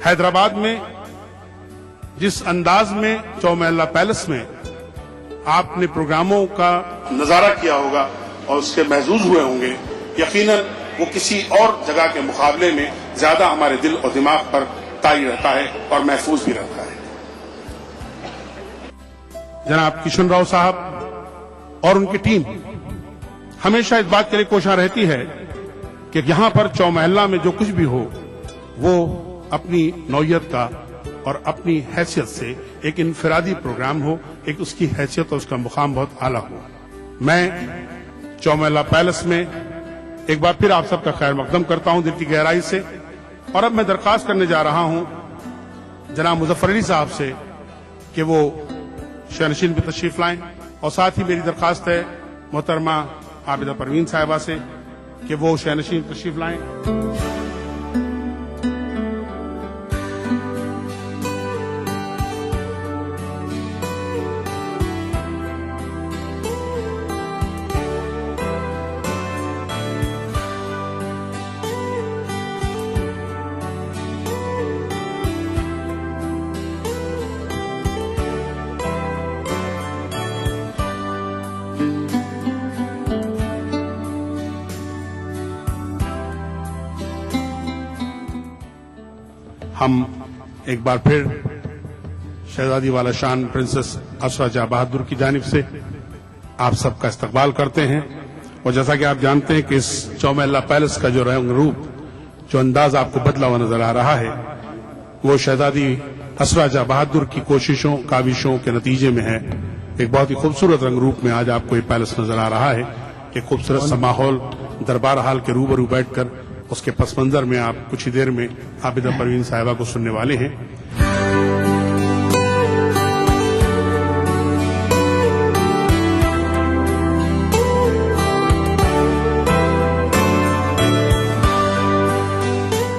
हैदराबाद में जिस अंदाज में चौमहला पैलेस में आपने प्रोग्रामों का नजारा किया होगा और उसके महसूस हुए होंगे, यकीनन वो किसी और जगह के मुकाबले में ज्यादा हमारे दिल और दिमाग पर तारी रहता है और महफूज भी रहता है। जनाब किशन राव साहब और उनकी टीम हमेशा इस बात के लिए कोशिश रहती है कि यहां पर चौमहला में जो कुछ भी हो वो अपनी नौयत का और अपनी हैसियत से एक इनफरादी प्रोग्राम हो, एक उसकी हैसियत और उसका मुकाम बहुत आला हो। मैं चौमहला पैलेस में एक बार फिर आप सबका खैर मकदम करता हूं दिल की गहराई से। और अब मैं दरख्वास्त करने जा रहा हूं जनाब मुजफ्फर अली साहब से कि वो शहनशीन भी तशरीफ लाएं, और साथ ही मेरी दरख्वास्त है मोहतरमा आबिदा परवीन साहिबा से कि वो शहनशीन तशरीफ लाएं। हम एक बार फिर शहजादी वाला शान प्रिंसेस असरा जहां बहादुर की जानिब से आप सबका इस्तकबाल करते हैं। और जैसा कि आप जानते हैं कि इस चौमहला पैलेस का जो रंग रूप, जो अंदाज आपको बदला हुआ नजर आ रहा है, वो शहजादी असरा जहां बहादुर की कोशिशों काविशों के नतीजे में है। एक बहुत ही खूबसूरत रंग रूप में आज आपको ये पैलेस नजर आ रहा है। एक खूबसूरत सा माहौल, दरबार हाल के रूबरू बैठकर उसके पस मंजर में आप कुछ ही देर में आबिदा परवीन साहिबा को सुनने वाले हैं।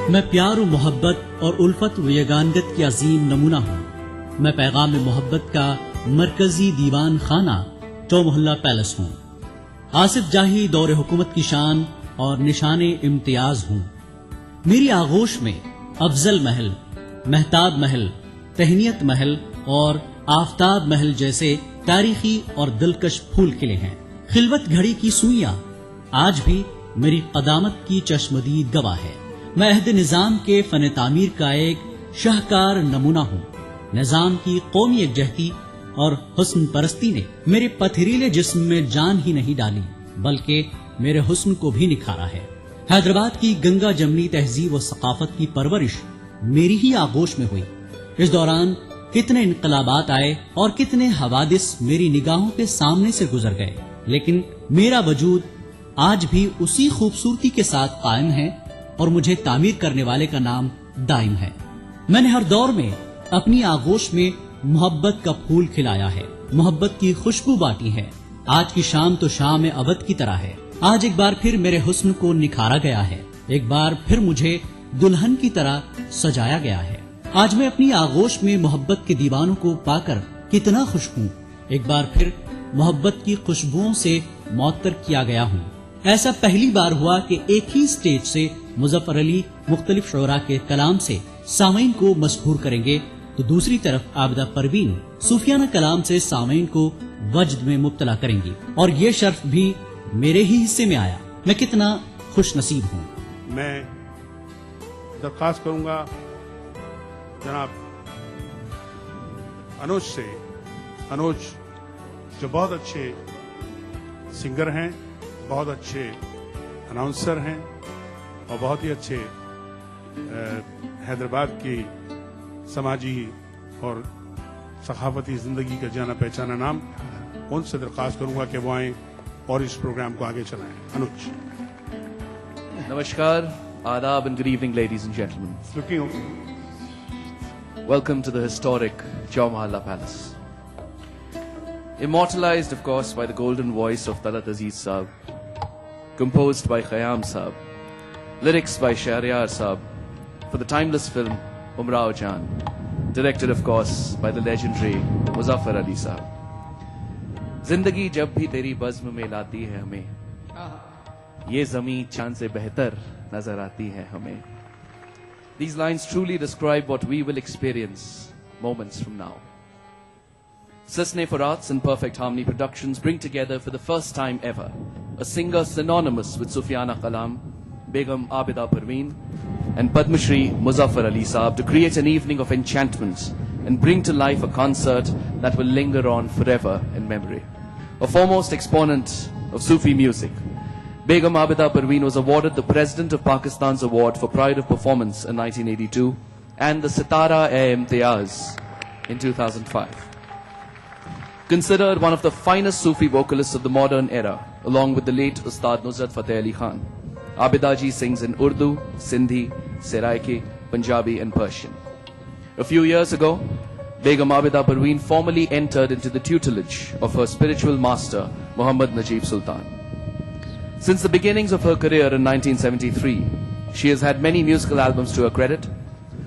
मैं प्यार व मोहब्बत और उल्फत व यगानगत की अजीम नमूना हूँ। मैं पैगाम मोहब्बत का मरकजी दीवान खाना चौमहला पैलेस हूँ। आसिफ जाही दौरे हुकूमत की शान और निशाने इम्तियाज हूँ। मेरी आगोश में अफजल महल, मेहताब महल, तहनीत महल और आफताब महल जैसे तारीखी और दिलकश फूल खिले हैं। खिलवत घड़ी की सुइयां आज भी मेरी कदामत की चश्मदीद गवाह है। मैं अहद निजाम के फन तामीर का एक शाहकार नमूना हूँ। निजाम की कौमी यकजहती और हुस्न परस्ती ने मेरे पथरीले जिस्म में जान ही नहीं डाली, बल्कि मेरे हुस्न को भी निखारा है। हैदराबाद की गंगा जमनी तहजीब व सकाफत की परवरिश मेरी ही आगोश में हुई। इस दौरान कितने इनकलाबात आए और कितने हवादिस मेरी निगाहों के सामने से गुजर गए, लेकिन मेरा वजूद आज भी उसी खूबसूरती के साथ कायम है और मुझे तामीर करने वाले का नाम दाइम है। मैंने हर दौर में अपनी आगोश में मोहब्बत का फूल खिलाया है, मोहब्बत की खुशबू बांटी है। आज की शाम तो शाम अवध की तरह है। आज एक बार फिर मेरे हुस्न को निखारा गया है, एक बार फिर मुझे दुल्हन की तरह सजाया गया है। आज मैं अपनी आगोश में मोहब्बत के दीवानों को पाकर कितना खुश हूँ। एक बार फिर मोहब्बत की खुशबुओं से मुअत्तर किया गया हूँ। ऐसा पहली बार हुआ कि एक ही स्टेज से मुजफ्फर अली मुख्तलिफ शोरा के कलाम से सामीन को मशहूर करेंगे, तो दूसरी तरफ आबिदा परवीन सूफियाना कलाम से सामीन को वज्द में मुब्तला करेंगी, और ये शर्फ भी मेरे ही हिस्से में आया। मैं कितना खुश नसीब हूँ। मैं दरख्वास्त करूंगा जनाब अनुज से, अनुज जो बहुत अच्छे सिंगर हैं, बहुत अच्छे अनाउंसर हैं और बहुत ही अच्छे हैदराबाद की समाजी और सखाफती जिंदगी का जाना पहचाना नाम, उनसे दरख्वास्त करूंगा कि वो आए और इस प्रोग्राम को आगे चलाएं। अनुज। Namaskar, Adab and good evening ladies and gentlemen. Welcome to the historic Chowmahalla Palace. Immortalized of course by the golden voice of Talat Aziz Saab, composed by Khayyam Saab, lyrics by Shahryar Saab, for the timeless film Umrao Jaan, directed of course by the legendary Muzaffar Ali Saab. जिंदगी जब भी तेरी बज़्म में लाती है हमें, ये ज़मीं चांद से बेहतर नजर आती है हमें। These lines truly describe what we will experience moments from now. Sisne for Arts and Perfect Harmony Productions bring together for the first time ever a singer synonymous with Sufiana Kalam, Begum Abida Parveen, and Padma Shri Muzaffar Ali Saab to create an evening of enchantment and bring to life a concert that will linger on forever in memory. A foremost exponent of Sufi music, Begum Abida Parveen was awarded the President of Pakistan's Award for Pride of Performance in 1982 and the Sitara-e-Imtiaz in 2005. Considered one of the finest Sufi vocalists of the modern era, along with the late Ustad Nusrat Fateh Ali Khan, Abida ji sings in Urdu, Sindhi, Seraiki, Punjabi and Persian. A few years ago, Begum Abida Parveen formally entered into the tutelage of her spiritual master, Muhammad Najib Sultan. Since the beginnings of her career in 1973, she has had many musical albums to her credit.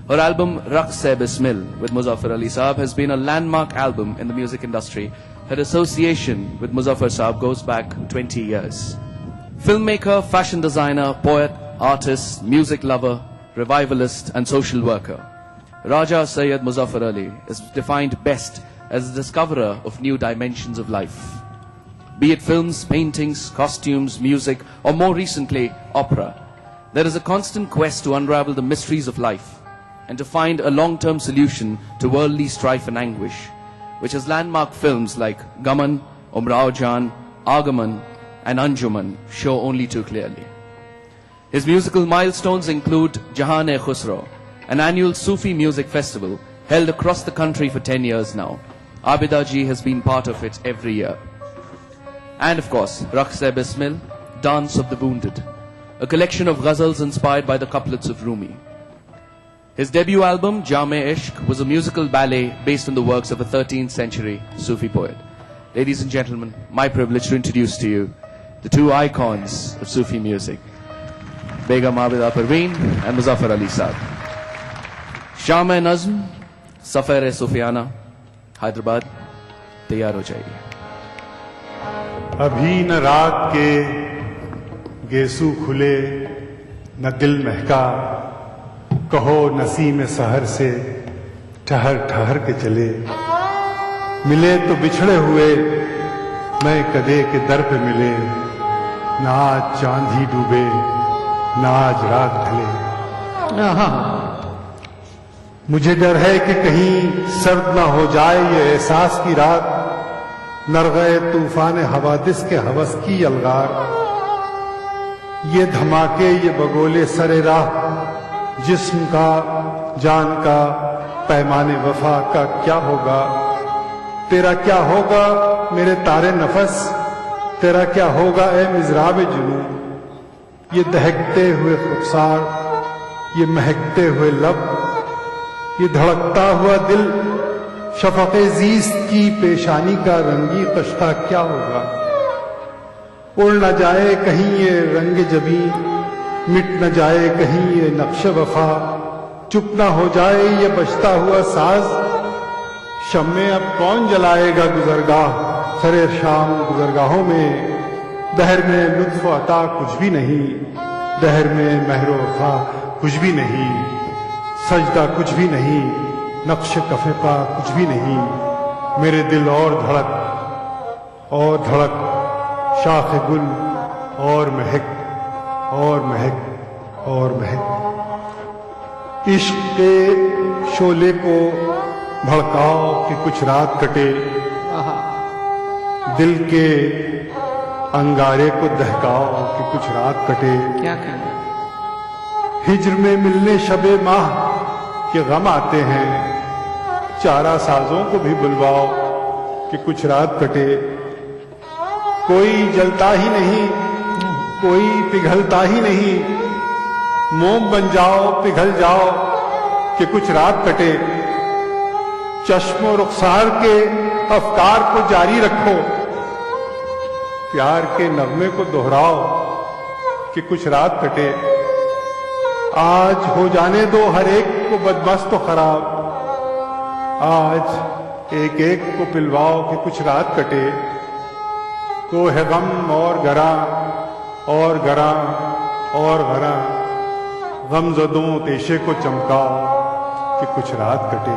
Her album Raqs-e-Bismil with Muzaffar Ali Saab has been a landmark album in the music industry. Her association with Muzaffar Saab goes back 20 years. Filmmaker, fashion designer, poet, artist, music lover, revivalist and social worker, Raja Sayyid Muzaffar Ali is defined best as a discoverer of new dimensions of life. Be it films, paintings, costumes, music, or more recently, opera, there is a constant quest to unravel the mysteries of life and to find a long-term solution to worldly strife and anguish, which has landmark films like Gaman, Umrao Jan, Agaman, and Anjuman show only too clearly. His musical milestones include Jahan-e-Khusro, an annual Sufi music festival held across the country for 10 years now. Abida ji has been part of it every year. And of course, Raqs-e-Bismil, Dance of the Wounded, a collection of ghazals inspired by the couplets of Rumi. His debut album, Jam-e-Ishq, was a musical ballet based on the works of a 13th century Sufi poet. Ladies and gentlemen, my privilege to introduce to you the two icons of Sufi music, Begum Abida Parveen and Muzaffar Ali Saab. Sham-e-Nazm, Safar-e-Sufiana, Hyderabad, तैयार हो जाइए. अभी न रात के गेसू खुले न दिल महका, कहो नसीम सहर से ठहर ठहर के चले. मिले तो बिछड़े हुए मैं कदे के दर पे मिले, ना आज चांद ही डूबे ना आज रात ढले. मुझे डर है कि कहीं सर्द ना हो जाए ये एहसास की रात, नरग़े तूफान हवादिस के हवस की अलगार. ये धमाके ये बगोले सरे राह, जिस्म का जान का पैमाने वफा का क्या होगा. तेरा क्या होगा मेरे तारे नफस, तेरा क्या होगा ए मिज़राब जुनूं. ये दहकते हुए खुबसार, ये महकते हुए लब, ये धड़कता हुआ दिल, शफ़क़े ज़ीस्त की पेशानी का रंगी कश्ता क्या होगा. उड़ न जाए कहीं ये रंग जबी, मिट न जाए कहीं ये नक्श वफा, चुप न हो जाए ये बजता हुआ साज. शम्मे अब कौन जलाएगा गुजरगाह, सरे शाम गुजरगाहों में. दहर में लुत्फ़ अता कुछ भी नहीं, दहर में महरो वफा कुछ भी नहीं. सजदा कुछ भी नहीं, नक्श कफ़े पा कुछ भी नहीं. मेरे दिल और धड़क शाख गुल और महक और महक और महक. इश्क के शोले को भड़काओ कि कुछ रात कटे, दिल के अंगारे को दहकाओ कि कुछ रात कटे. क्या कहना. हिज्र में मिलने शबे माह के गम आते हैं, चारा साजों को भी बुलवाओ कि कुछ रात कटे. कोई जलता ही नहीं, कोई पिघलता ही नहीं, मोम बन जाओ पिघल जाओ कि कुछ रात कटे. चश्मो रुखसार के अफकार को जारी रखो, प्यार के नगमे को दोहराओ कि कुछ रात कटे. आज हो जाने दो हर एक को बदमस्त खराब, आज एक एक को पिलवाओ कि कुछ रात कटे. कोह गम और गरा और गरा और गरा, गमजदों पेशे को चमका कि कुछ रात कटे।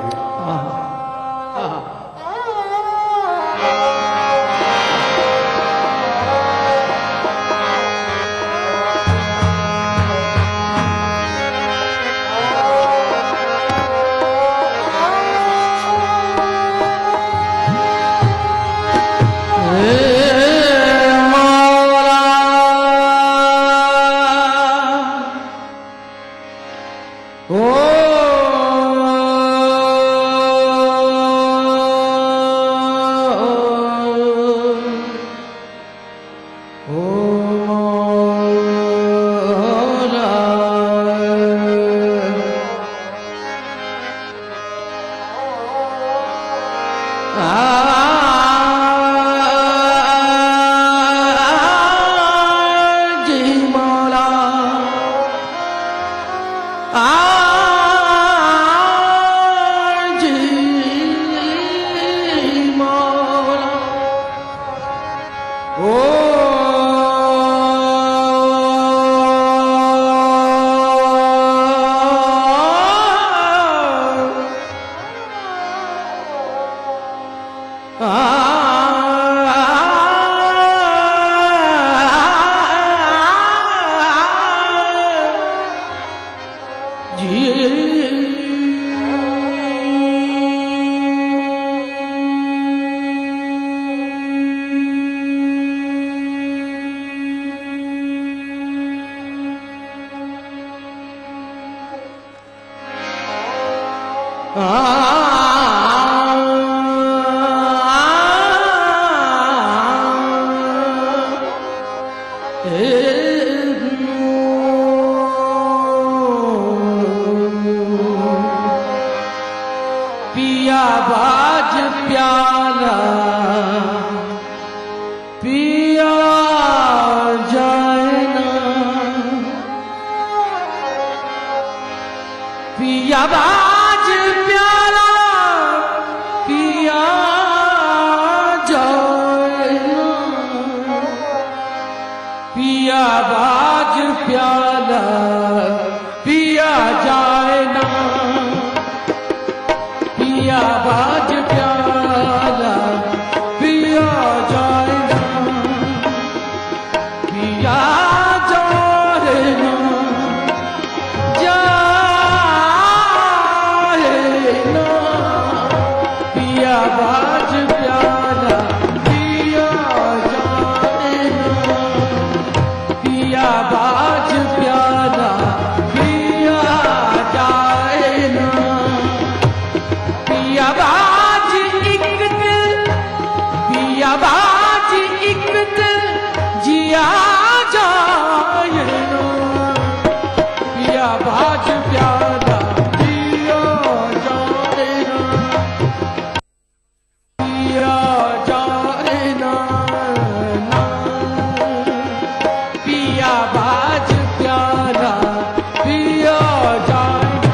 पिया बाज प्याला पिया जाए ना, पिया बाज प्याला पिया जाए ना, पिया बाज प्याला पिया जाए ना, पिया बाज प्याला पिया जाए ना, पिया जाए ना, जाए ना, पिया बाज प्याला पिया जाए ना, पिया बाज प्याला पिया जाए ना, पिया बाज एक दिल, पिया बाज एक दिल जिया जाए ना, पिया बाज प्याला पिया जाए ना, पिया जाए ना, ना, पिया बाज प्याला पिया जाए ना,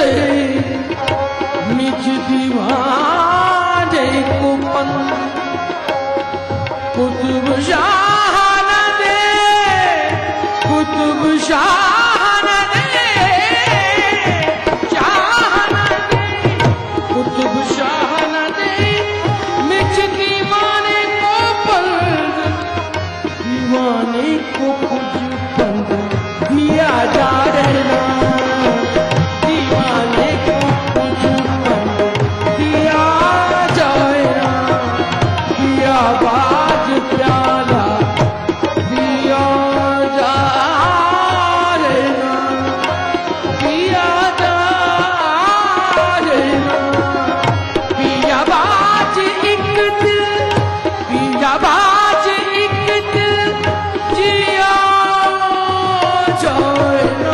दे निज दीवाने को पंद कुतुब शाह न दे कुतुब शाह न दे शाह न दे कुतुब शाह न दे निज दीवाने को पंद दीवाने को कुछ पंद दिया जा रहना दीवाने को कुछ पंद दिया जाए ना दिया बाज प्याला दिया जा रहना दिया जा रहना पिया बाज एक दिल पिया बाज एक दिल जिया जाए ना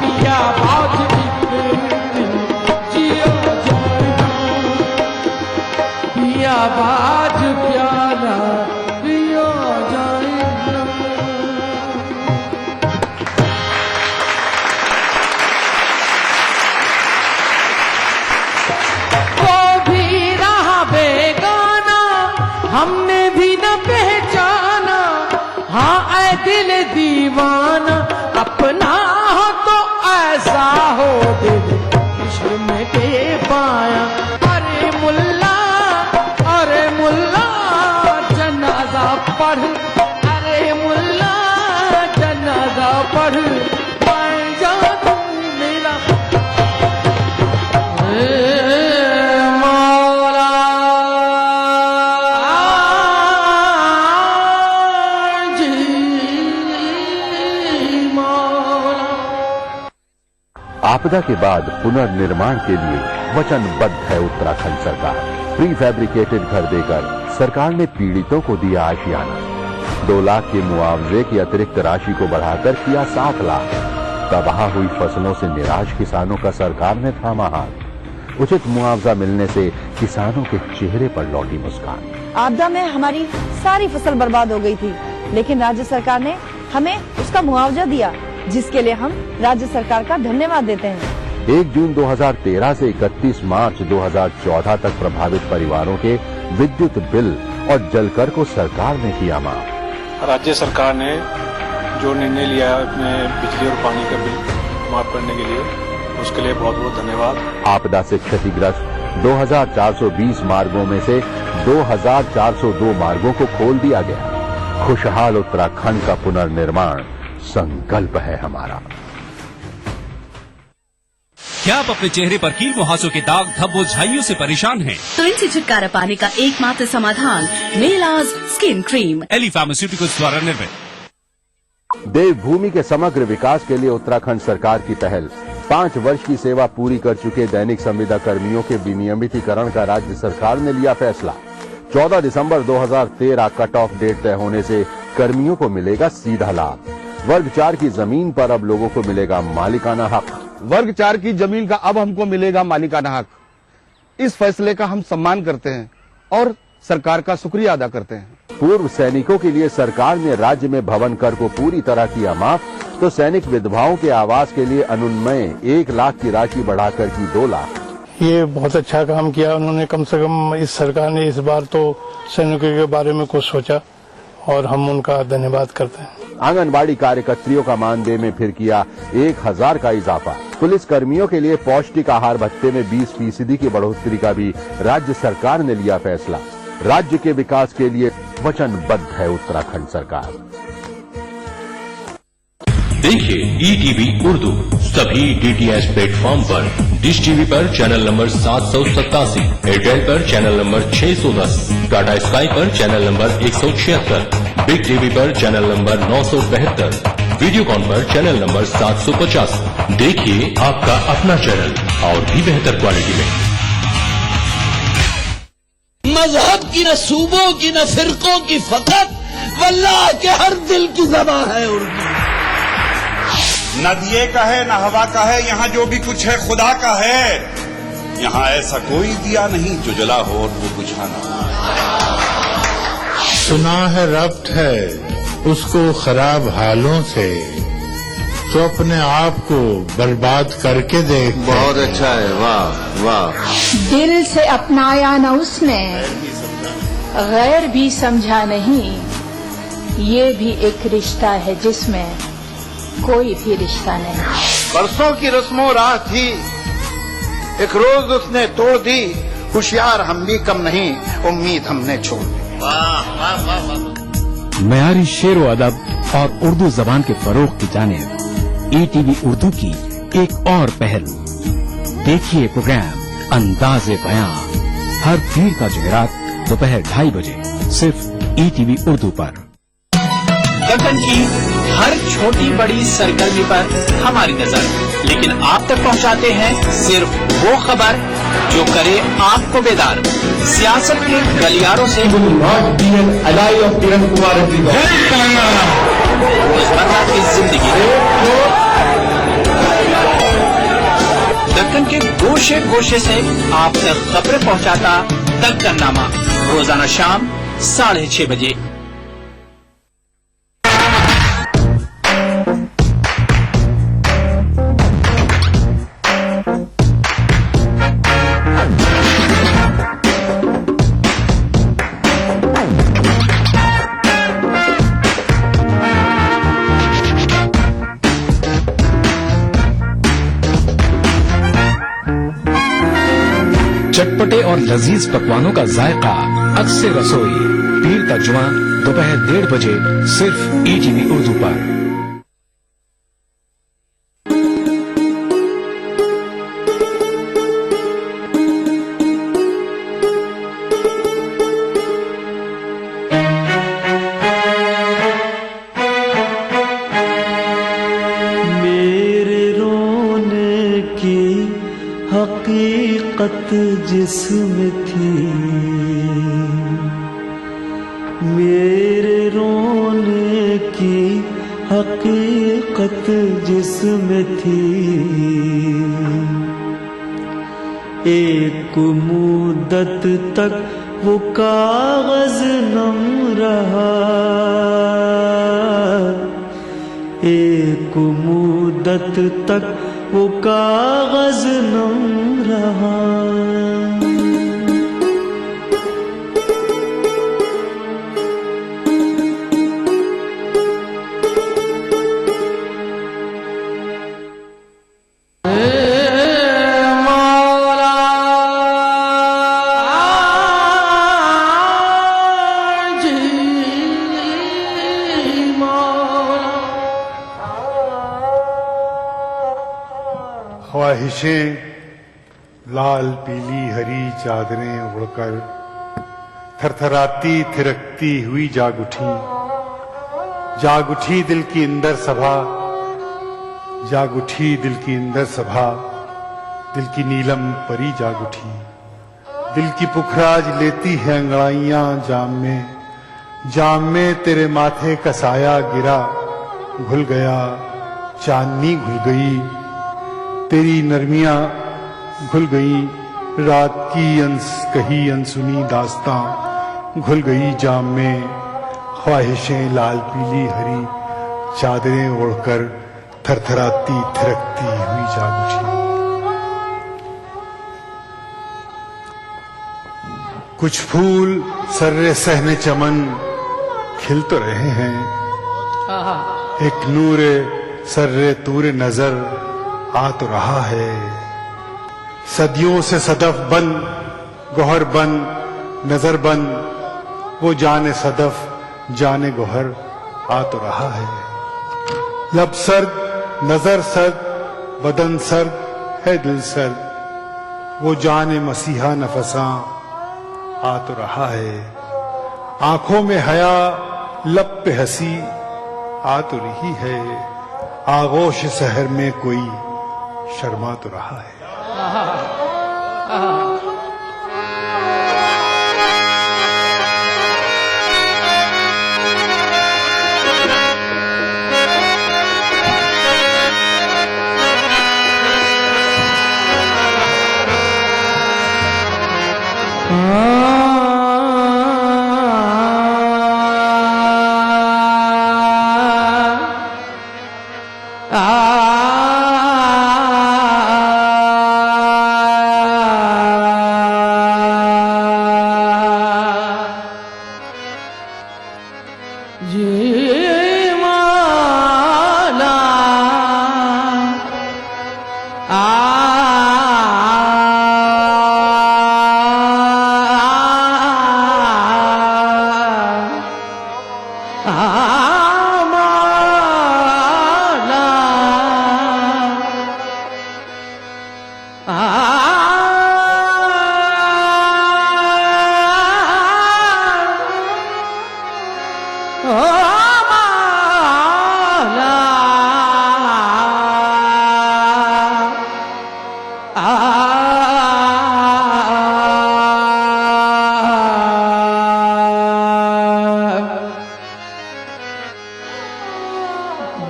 पिया बाज एक दिल जिया जाए ना पिया बाज प्याला पिया जाए ना वो भी रहा बेगाना हमने भी न पहचाना हाँ ऐ दिल दीवाना अपना हो तो ऐसा हो दिल इश्क में के पाया अरे मुल्ला जनाजा पढ़ अरे मुल्ला जनाजा पढ़ पाए जा तुम मेरा मौला जी मौला आपदा के बाद पुनर्निर्माण के लिए वचनबद्ध है उत्तराखंड सरकार। प्री फैब्रिकेटेड घर देकर सरकार ने पीड़ितों को दिया आशियाना। 2 लाख के मुआवजे की अतिरिक्त राशि को बढ़ाकर किया 7 लाख। तबाह हुई फसलों से निराश किसानों का सरकार ने थामा हाथ। उचित मुआवजा मिलने से किसानों के चेहरे पर लौटी मुस्कान। आपदा में हमारी सारी फसल बर्बाद हो गई थी, लेकिन राज्य सरकार ने हमें उसका मुआवजा दिया, जिसके लिए हम राज्य सरकार का धन्यवाद देते हैं। 1 जून 2013 से 31 मार्च 2014 तक प्रभावित परिवारों के विद्युत बिल और जलकर को सरकार ने किया माफ। राज्य सरकार ने जो निर्णय लिया है अपने बिजली और पानी का बिल माफ करने के लिए, उसके लिए बहुत बहुत धन्यवाद। आपदा से क्षतिग्रस्त 2420 मार्गों में से 2402 मार्गों को खोल दिया गया। खुशहाल उत्तराखंड का पुनर्निर्माण संकल्प है हमारा। क्या आप अपने चेहरे पर कील मुहासों के दाग धब्बों झाइयों से परेशान हैं? तो इनसे छुटकारा पाने का एकमात्र समाधान Melaz skin cream Eli pharmaceuticals द्वारा निर्मित। देवभूमि के समग्र विकास के लिए उत्तराखंड सरकार की पहल। 5 वर्ष की सेवा पूरी कर चुके दैनिक संविदा कर्मियों के विनियमितीकरण का राज्य सरकार ने लिया फैसला। 14 दिसंबर 2013 कट ऑफ डेट तय होने से कर्मियों को मिलेगा सीधा लाभ। वर्ग 4 की जमीन पर अब लोगों को मिलेगा मालिकाना हक। वर्ग 4 की जमीन का अब हमको मिलेगा मालिकाना हक। इस फैसले का हम सम्मान करते हैं और सरकार का शुक्रिया अदा करते हैं। पूर्व सैनिकों के लिए सरकार ने राज्य में भवन कर को पूरी तरह किया माफ, तो सैनिक विधवाओं के आवास के लिए अनुन्वय 1 लाख की राशि बढ़ाकर की 2 लाख। ये बहुत अच्छा काम किया उन्होंने। कम से कम इस सरकार ने इस बार तो सैनिकों के बारे में कुछ सोचा और हम उनका धन्यवाद करते हैं। आंगनबाड़ी कार्यकर्तियों का मानदेय में फिर किया 1000 का इजाफा। पुलिस कर्मियों के लिए पौष्टिक आहार भत्ते में 20% की बढ़ोतरी का भी राज्य सरकार ने लिया फैसला। राज्य के विकास के लिए वचनबद्ध है उत्तराखंड सरकार। देखिए ईटीवी उर्दू सभी डीटीएच प्लेटफॉर्म पर। डिश टीवी पर चैनल नंबर 787, एयरटेल पर चैनल नंबर 610, टाटा स्काई पर चैनल नंबर 176, बिग टीवी पर चैनल नंबर 972, वीडियोकॉन पर चैनल नंबर 750। देखिए आपका अपना चैनल और भी बेहतर क्वालिटी में। मजहब की न सूबों की न फिरकों की फकत वल्लाह के हर दिल की ज़बान है उर्दू। न दिए का है न हवा का है, यहाँ जो भी कुछ है खुदा का है। यहाँ ऐसा कोई दिया नहीं जो जला हो और वो बुझाना। सुना है रब्त है उसको खराब हालों से, तो अपने आप को बर्बाद करके देख। बहुत अच्छा है, वाह वाह। दिल से अपनाया न उसने, गैर भी समझा नहीं, ये भी एक रिश्ता है जिसमें कोई भी रिश्ता नहीं। बरसों की रस्मों राह थी, एक रोज उसने तोड़ दी, होशियार हम भी कम नहीं, उम्मीद हमने छोड़ दी। वाह वाह वाह वाह। मयारी शेर व अदब और उर्दू जबान के फरोग की जानिब ETV उर्दू की एक और पहल। देखिए प्रोग्राम अंदाज़े बयां हर पीर का जुमेरात दोपहर 2:30 बजे सिर्फ ETV उर्दू पर। दक्कन की हर छोटी बड़ी सरगर्मी पर हमारी नजर, लेकिन आप तक पहुंचाते हैं सिर्फ वो खबर जो करे आपको बेदार। सियासत के गलियारों से रोजमर्रा की जिंदगी, दक्कन के गोशे गोशे से आप तक खबरें पहुंचाता दक्कननामा, रोजाना शाम 6:30 बजे। चटपटे और लजीज पकवानों का जायका अक्सर रसोई, पीर का जुमा दोपहर 1:30 बजे सिर्फ ETV उर्दू पर। मेरे रोने की हकीकत जिसमें थी, मेरे रोने की हकीकत जिसमें थी, एक मुद्दत तक वो कागज नम रहा, एक मुद्दत तक वो कागज नम रहा। ख्वाहिशें लाल पीली हरी चादरें उड़कर थरथराती थिरकती हुई जाग उठी दिल की अंदर सभा, जाग उठी दिल की अंदर सभा, दिल की नीलम परी जाग उठी, दिल की पुखराज लेती है अंगड़ाइयां जाम में तेरे माथे का साया गिरा, घुल गया चांदनी घुल गई, तेरी नरमियां घुल गई, रात की कही अनसुनी दास्तां घुल गई जाम में, ख्वाहिशें लाल पीली हरी चादरें ओढ़कर थरथराती थिरकती हुई जाग उठी। कुछ फूल सर्रे सहने चमन खिल तो रहे हैं, एक नूरे सर्रे तूरे नजर आ तो रहा है, सदियों से सदफ बन गोहर बन नजर बन, वो जाने सदफ जाने गोहर आ तो रहा है, लब सर्द नजर सर्द बदन सर्द है दिल सर्द, वो जाने मसीहा नफसां आ तो रहा है, आंखों में हया लब पे हंसी आ तो रही है, आगोश शहर में कोई शर्मा तो रहा है।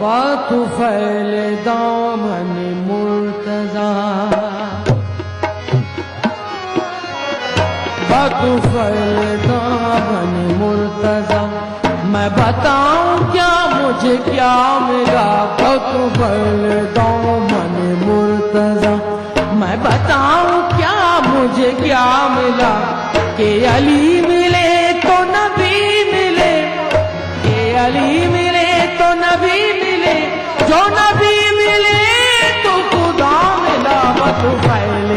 बातुफैल दामन मुर्तजा, बातुफैल दामन मुर्तजा, मैं बताऊं क्या मुझे क्या मिला। बातुफैल दामन मुर्तजा, मैं बताऊं क्या मुझे क्या मिला। के अली मिले तो नबी मिले, के अली मिले तो नबी मिले, जो नबी मिले तो खुदा मिला। बातुफैल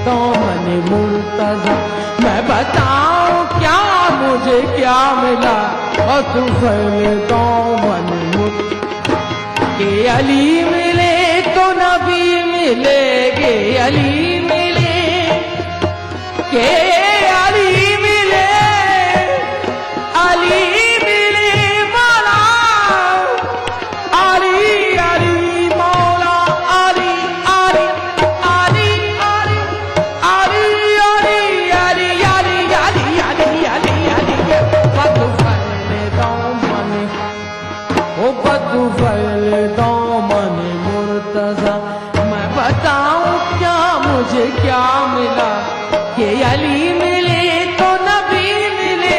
दामन मुर्तजा, मैं बताऊं क्या मुझे क्या मिला। बातुफैल दामन मुर्तजा, के अली मिले तो नबी मिले, के अली मिले, के अली मिले, अली मिले मौला, अली अली मौला, अली अली अली अली अली अली अली अली अली अली अली। बातुफैल दामन, ओ बातुफैल दामन मुर्तजा, मैं बताऊं क्या मुझे क्या मिला। के अली मिले तो नबी मिले,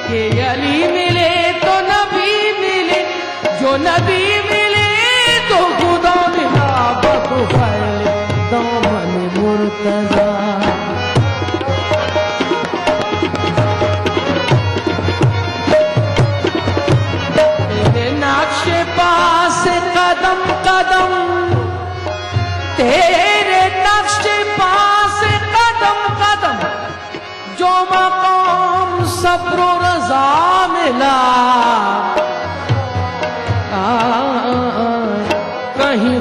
के अली मिले तो नबी मिले, जो नबी मिले तो खुदा मिला। बातुफैल दामन मुर्तजा, तेरे नक्शे पास कदम कदम, तेरे नक्शे पास कदम कदम, जो मकाम सब्र रज़ा मिला। कहीं